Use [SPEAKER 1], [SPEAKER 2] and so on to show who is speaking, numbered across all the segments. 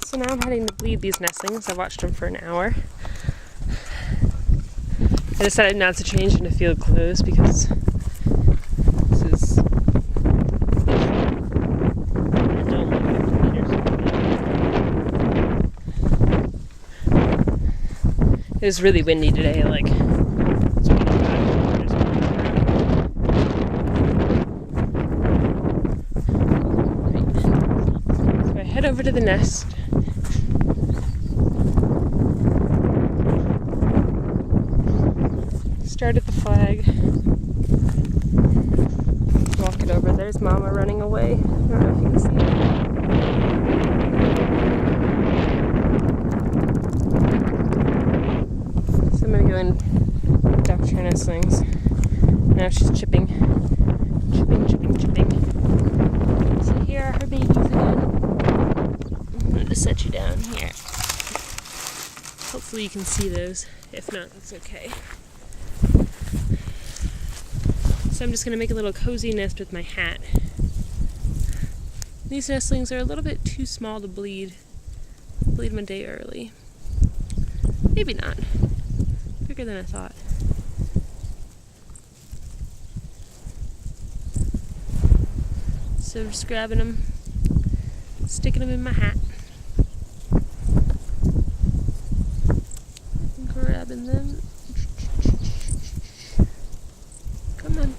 [SPEAKER 1] So now I'm heading to bleed these nestlings. I watched them for an hour. I decided not to change into field clothes because this is it was really windy today, like so I head over to the nest. Start at the flag. Walk it over. There's Mama running away. I don't know if you can see it. So I'm going to go and duck her nestlings. Now she's chipping. Chipping. So here are her babies again. I'm going to set you down here. Hopefully you can see those. If not, that's okay. So I'm just going to make a little cozy nest with my hat. These nestlings are a little bit too small to bleed. Bleed them a day early. Maybe not. Bigger than I thought. So I'm just grabbing them, sticking them in my hat. Grabbing them. Come on.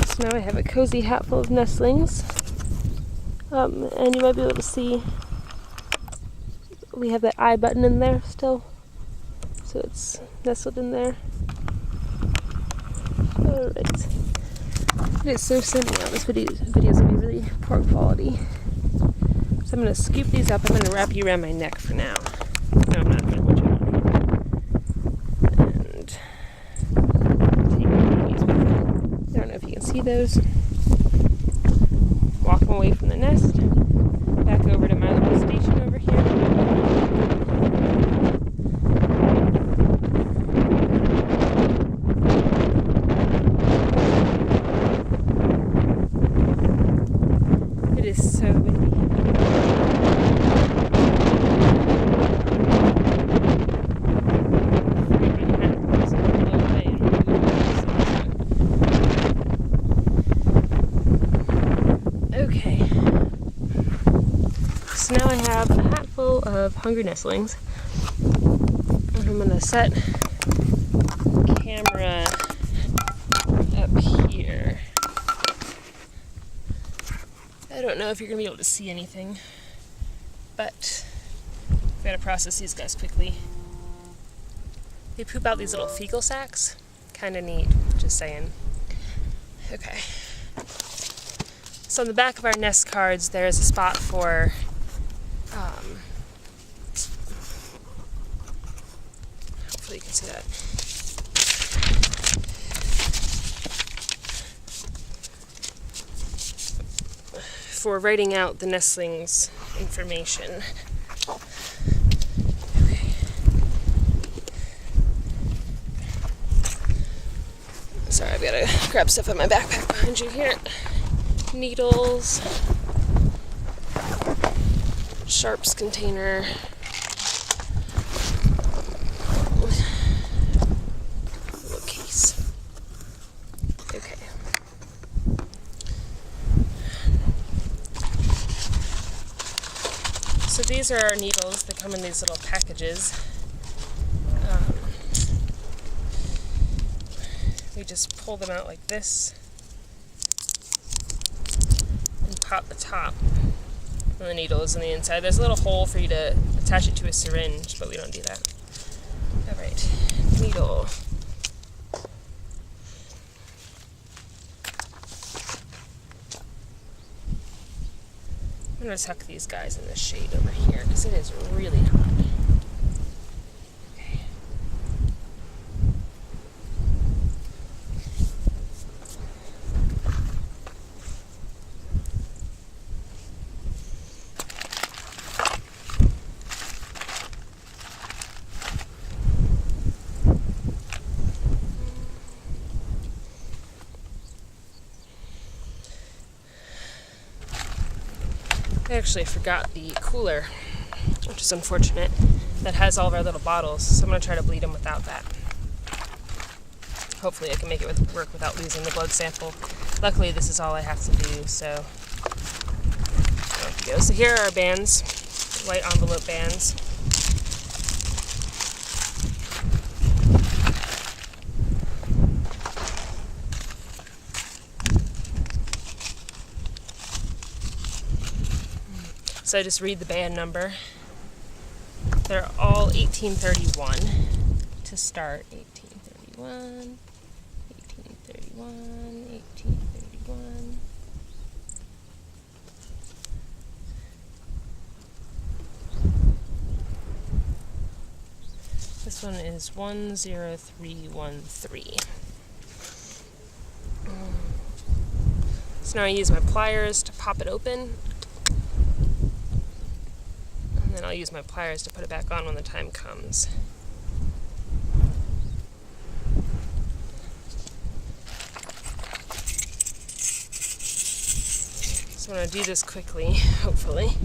[SPEAKER 1] So now I have a cozy hat full of nestlings. And you might be able to see we have that I button in there still. So it's nestled in there. Alright. It is so sunny now. This video is going to be really poor quality. So I'm going to scoop these up. I'm going to wrap you around my neck for now. No, I'm not going to put you on. And take these with me. I don't know if you can see those. Walk them away from the nest. Back over to my little station over here. It is so windy. Okay. So now I have a hat full of hungry nestlings. And I'm going to set the camera up here. I don't know if you're going to be able to see anything, but I've got to process these guys quickly. They poop out these little fecal sacs. Kind of neat, just saying. Okay. So on the back of our nest cards, there is a spot for hopefully you can see that. For writing out the nestlings' information. Okay. Sorry, I've got to grab stuff in my backpack behind you here. Needles, sharps container, little case. Okay. So these are our needles. They come in these little packages. We just pull them out like this and pop the top. And the needle is on the inside. There's a little hole for you to attach it to a syringe, but we don't do that. Alright, needle. I'm going to tuck these guys in the shade over here because it is really hot. Okay. actually forgot the cooler, which is unfortunate, that has all of our little bottles, so I'm going to try to bleed them without that. Hopefully I can make it work without losing the blood sample. Luckily this is all I have to do, so there we go. So here are our bands, white envelope bands. So I just read the band number. They're all 1831 to start. 1831, 1831, 1831. This one is 10313. So now I use my pliers to pop it open. And then I'll use my pliers to put it back on when the time comes. So I'm going to do this quickly, hopefully.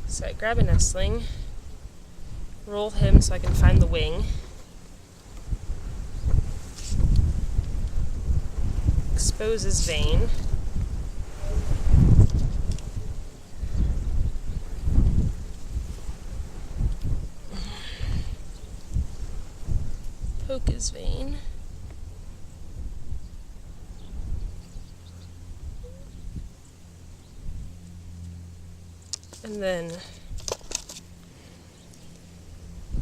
[SPEAKER 1] So I grab a nestling, roll him so I can find the wing, expose his vein, poke his vein, and then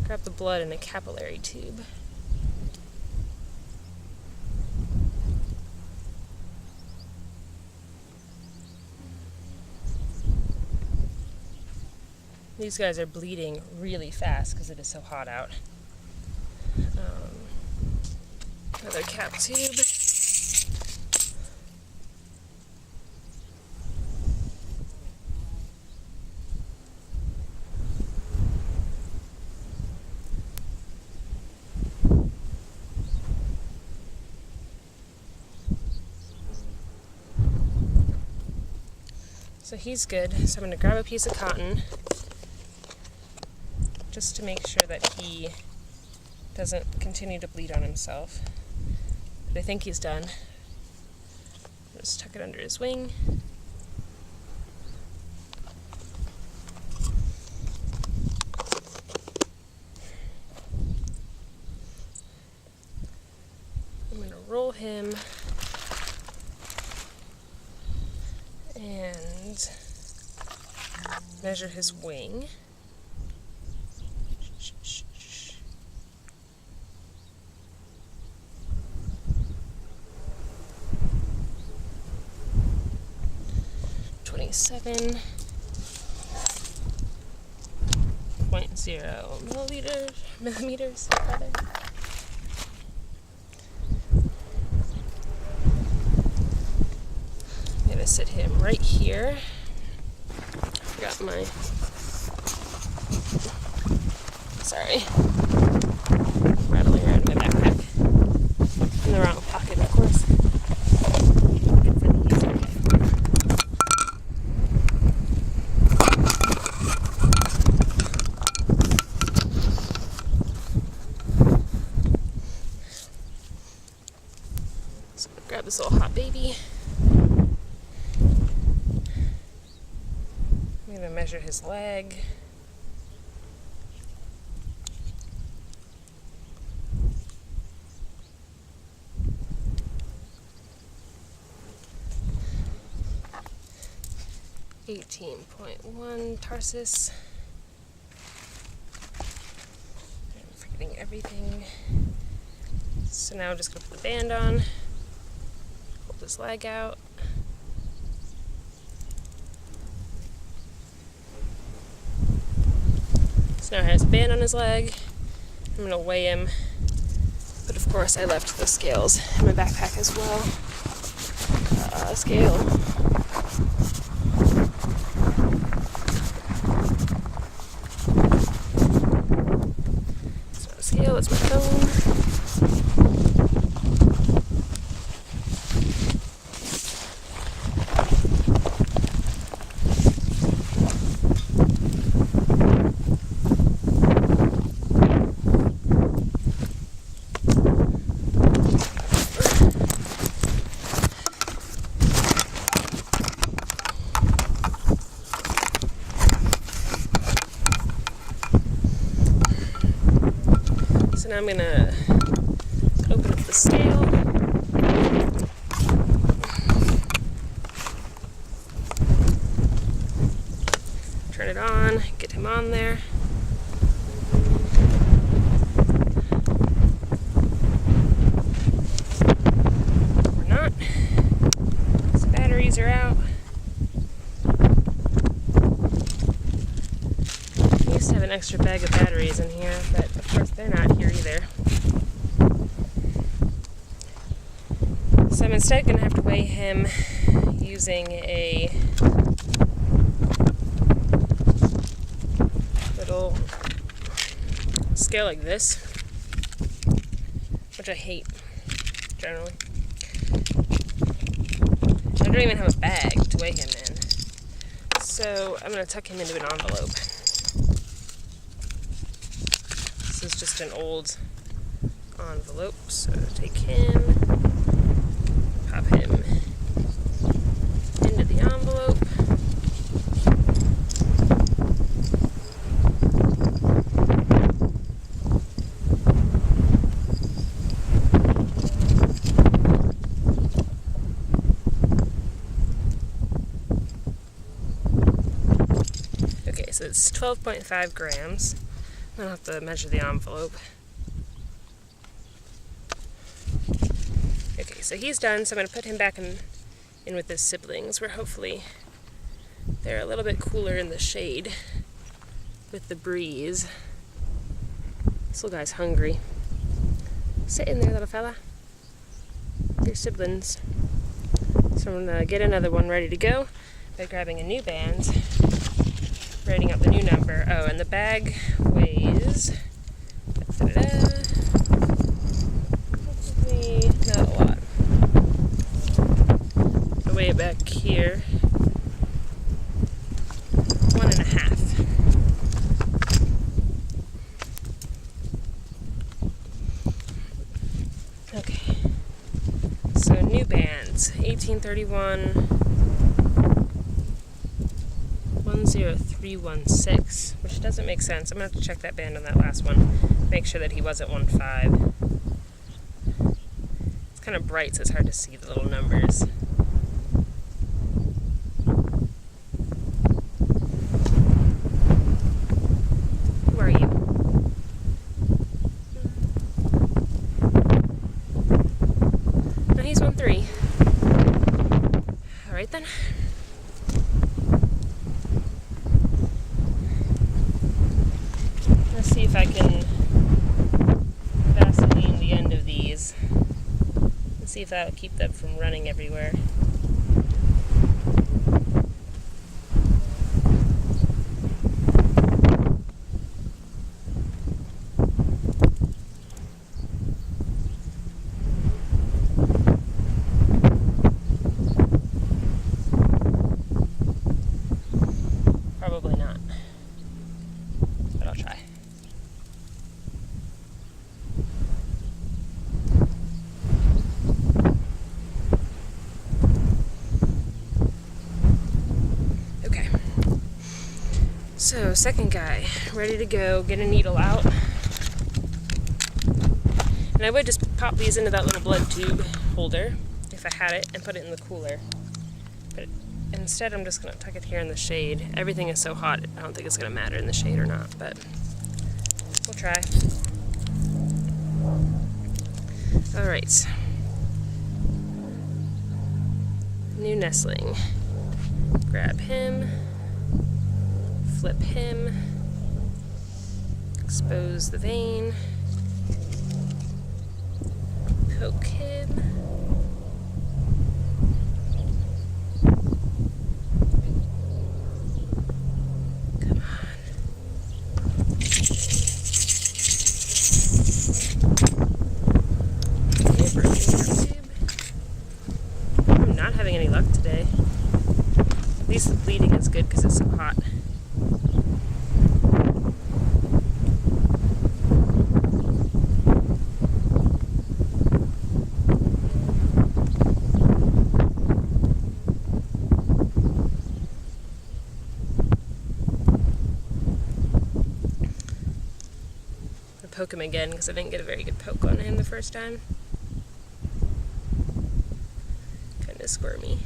[SPEAKER 1] grab the blood in a capillary tube. These guys are bleeding really fast because it is so hot out. Another cap tube. So he's good, so I'm going to grab a piece of cotton just to make sure that he doesn't continue to bleed on himself. But I think he's done. Just tuck it under his wing. I'm going to roll him and measure his wing. .0 millimeters. Rather. I'm gonna sit him right here. Forgot my. Sorry. Rattling around in my backpack. In the wrong pocket, of course. Grab this little hot baby. I'm going to measure his leg. .1 tarsus. I'm forgetting everything. So now I'm just going to put the band on. Pull this leg out. So now he has a band on his leg. I'm going to weigh him. But of course I left the scales in my backpack as well. Scale. So now I'm going to open up the scale. Turn it on, get him on there. Or not. His batteries are out. I used to have an extra bag of batteries in here, but of course they're not here either. So I'm instead going to have to weigh him using a little scale like this, which I hate generally. I don't even have a bag to weigh him in, so I'm going to tuck him into an envelope. This is just an old envelope, so take him, pop him into the envelope. Okay, so it's 12.5 grams. I don't have to measure the envelope. Okay, so he's done, so I'm going to put him back in with his siblings, where hopefully they're a little bit cooler in the shade with the breeze. This little guy's hungry. Sit in there, little fella. Your siblings. So I'm going to get another one ready to go by grabbing a new band, writing up the new number. Oh, and the bag weighs, probably not a lot. I'll weigh it back here. 1.5. Okay. So new bands, 1831. 10316, which doesn't make sense. I'm going to have to check that band on that last one. Make sure that he wasn't 15. It's kind of bright, so it's hard to see the little numbers. Who are you? No, he's 13. Alright then. Let's see if I can Vaseline the end of these and see if that'll keep them from running everywhere. Probably not, but I'll try. Okay, so second guy, ready to go, get a needle out. And I would just pop these into that little blood tube holder if I had it and put it in the cooler. But instead I'm just going to tuck it here in the shade. Everything is so hot, I don't think it's going to matter in the shade or not, but we'll try. Alright. New nestling. Grab him, flip him, expose the vein, poke him. Come on. I'm not having any luck today. At least the bleeding is good because it's so hot. poke him again because I didn't get a very good poke on him the first time. Kind of squirmy.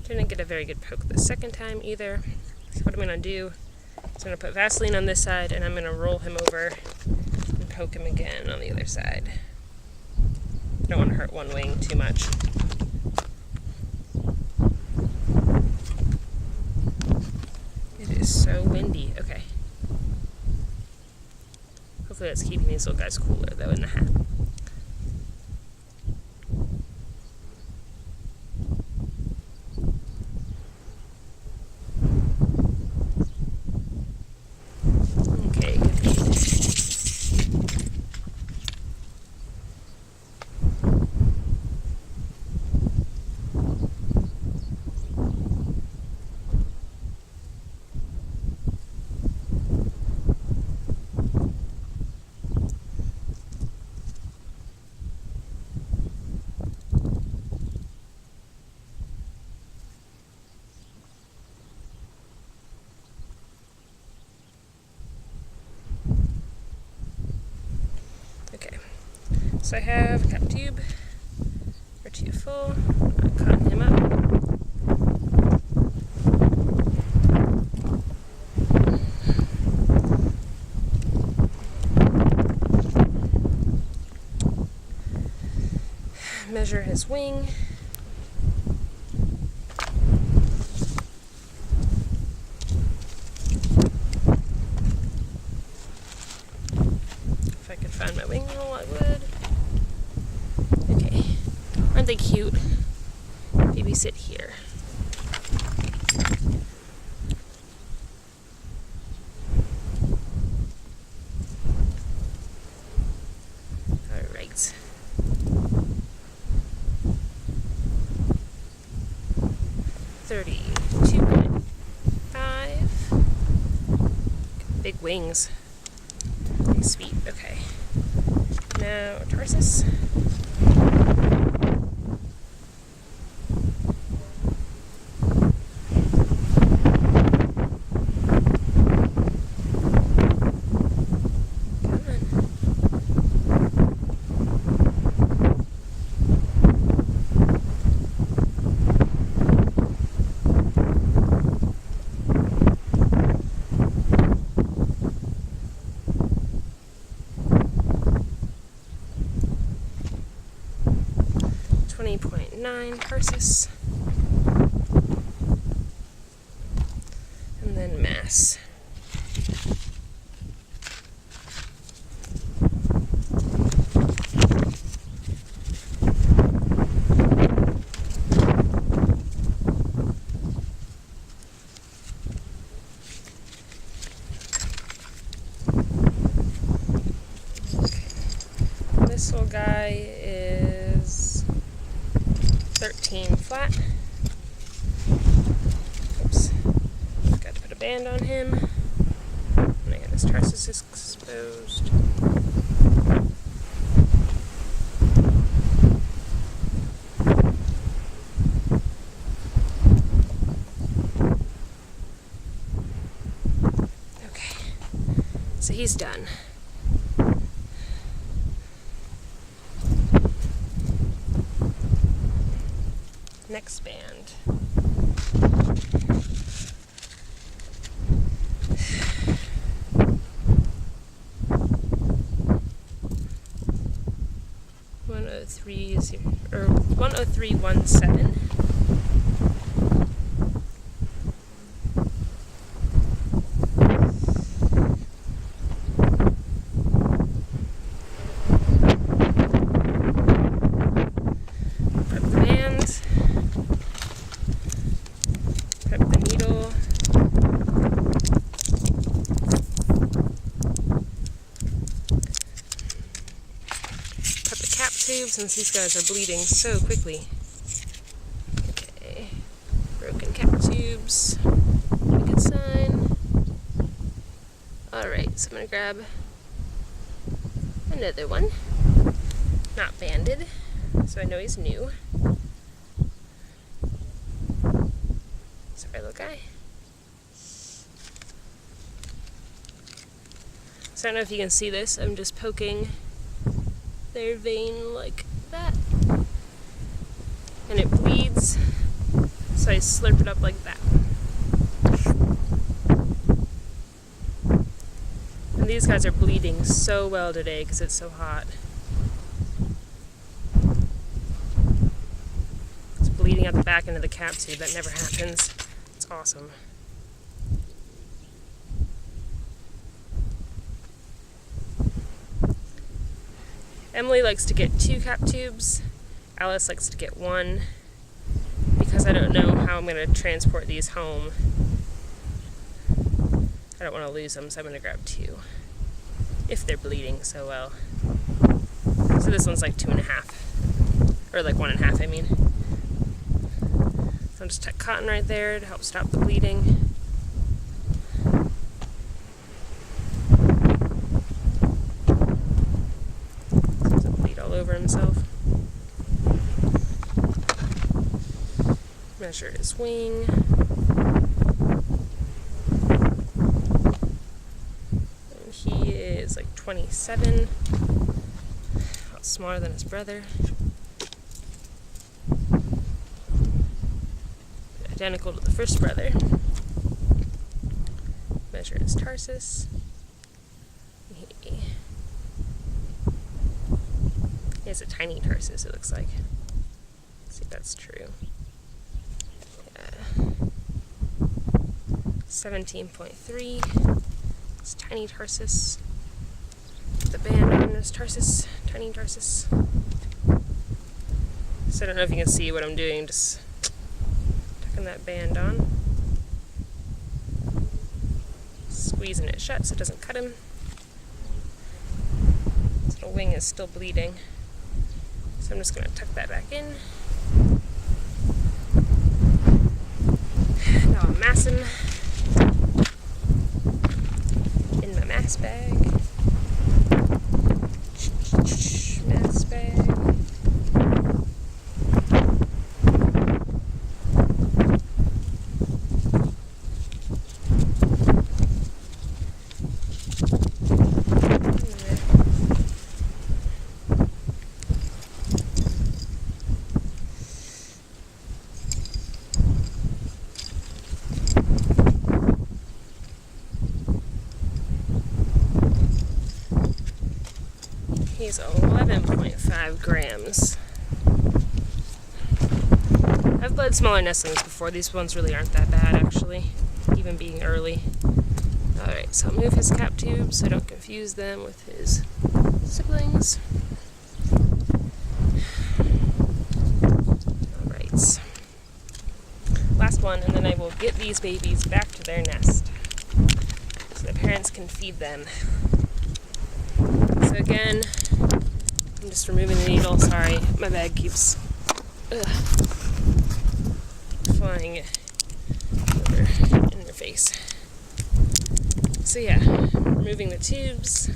[SPEAKER 1] Didn't get a very good poke the second time either. So what I'm going to do is I'm going to put Vaseline on this side and I'm going to roll him over and poke him again on the other side. I don't want to hurt one wing too much. It is so windy. Okay. Hopefully that's keeping these little guys cooler though in the hat. So I have a cap tube or two full. I'm cutting him up. Measure his wing. If I could find my wing roll, I would. Okay, aren't they cute? Maybe sit here. Alright. $32.5. Big wings. Sweet. Okay. Now tarsus. $20.9 tarsus, and then mass. This little guy is 13 flat. Oops. Got to put a band on him. And I got his tarsus exposed. Okay. So he's done. Next band. Or 103.17. Prep the band. Prep the needle. Prep the cap tube since these guys are bleeding so quickly. Okay, broken cap tube. tubes. A good sign. Alright, so I'm going to grab another one. Not banded, so I know he's new. Sorry, little guy. So I don't know if you can see this. I'm just poking their vein like that. And it bleeds, so I slurp it up like that. And these guys are bleeding so well today because it's so hot. It's bleeding out the back end of the cap tube. That never happens. It's awesome. Emily likes to get 2 cap tubes. Alice likes to get 1 because I don't know how I'm going to transport these home. I don't want to lose them, so I'm going to grab 2 if they're bleeding so well. So this one's like 2.5, or like 1.5, I mean. So I'll just tuck cotton right there to help stop the bleeding. Doesn't bleed all over himself. Measure his wing. And he is like 27, a lot smaller than his brother. Identical to the first brother. Measure his tarsus. He has a tiny tarsus, it looks like. Let's see if that's true. 17.3. It's tiny tarsus. The band on his tarsus, tiny tarsus. So I don't know if you can see what I'm doing, just tucking that band on. Squeezing it shut so it doesn't cut him. His little wing is still bleeding. So I'm just going to tuck that back in. Now I'll mass him in my mass bag. Mass bag. He's 11.5 grams. I've bled smaller nestlings before. These ones really aren't that bad, actually, even being early. Alright, so I'll move his cap tube so I don't confuse them with his siblings. Alright. Last one, and then I will get these babies back to their nest so the parents can feed them. So again, I'm just removing the needle. Sorry, my bag keeps flying over in their face. So yeah, removing the tubes,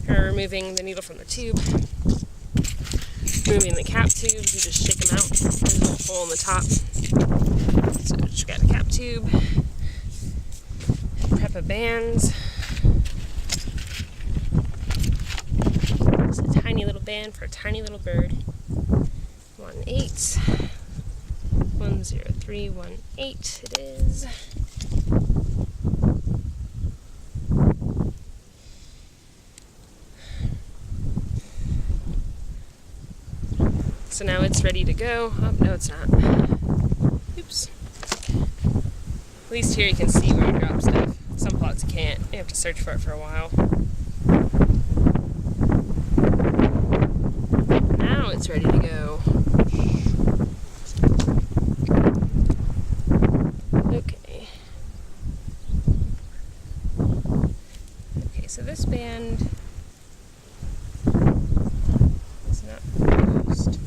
[SPEAKER 1] or removing the needle from the tube, removing the cap tubes, you just shake them out. There's a hole in the top. So just got a cap tube, prep a band. It's a tiny little band for a tiny little bird. 18, 10318 it is. So now it's ready to go. Oh, no, it's not. Oops. At least here you can see where you drop stuff. Some plots you can't. You have to search for it for a while. Now it's ready to go. Okay. Okay, so this band is not closed.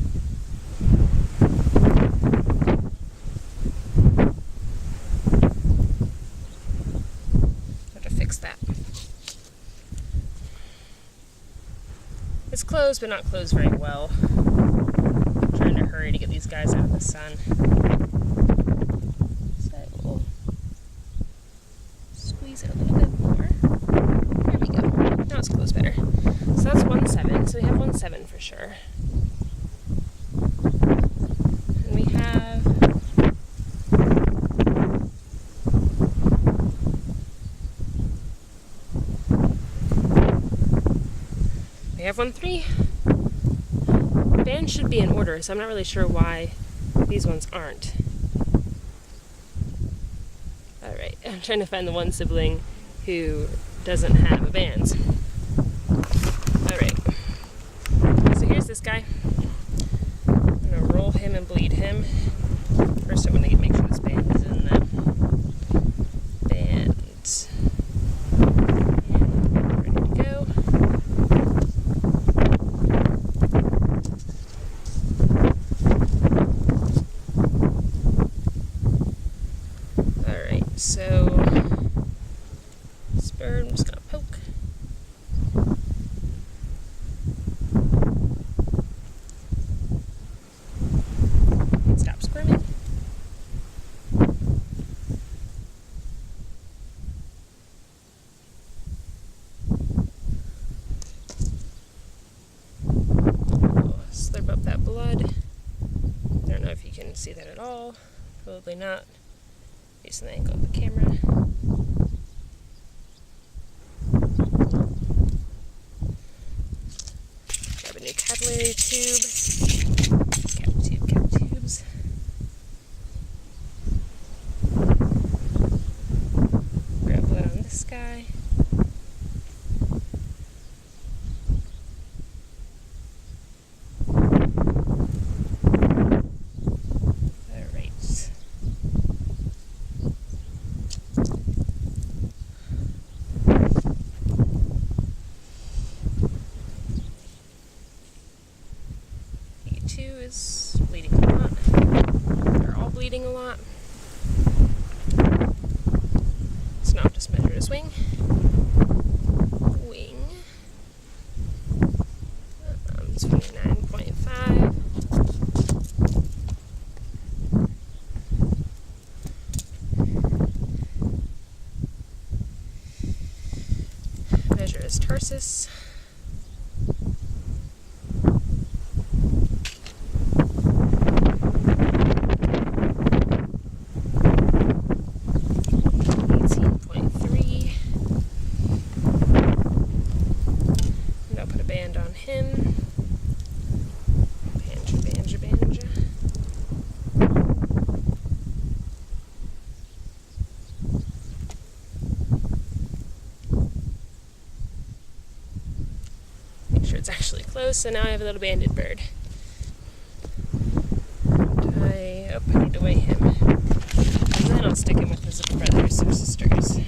[SPEAKER 1] closed, but not closed very well. I'm trying to hurry to get these guys out of the sun. So I will squeeze it a little bit more. There we go. Now it's closed better. So that's 1/7. So we have 1/7 for sure. And we have We have 1/3. Bands should be in order, so I'm not really sure why these ones aren't. Alright, I'm trying to find the one sibling who doesn't have a band. Alright, so here's this guy. I'm going to roll him and bleed him. First I'm going to make sure this band is in the band. And ready to go. So, spur, I'm just going to poke. Stop squirming. We'll slurp up that blood. I don't know if you can see that at all. Probably not. Facing the angle of the camera. Grab a new capillary tube. Cap tubes. Grab blood on this guy. Is bleeding a lot. They're all bleeding a lot. So now I'll just measure his wing. It's 29.5. Measure his tarsus. It's actually close, so now I have a little banded bird. I need to weigh him. And then I'll stick him with his brothers or sisters.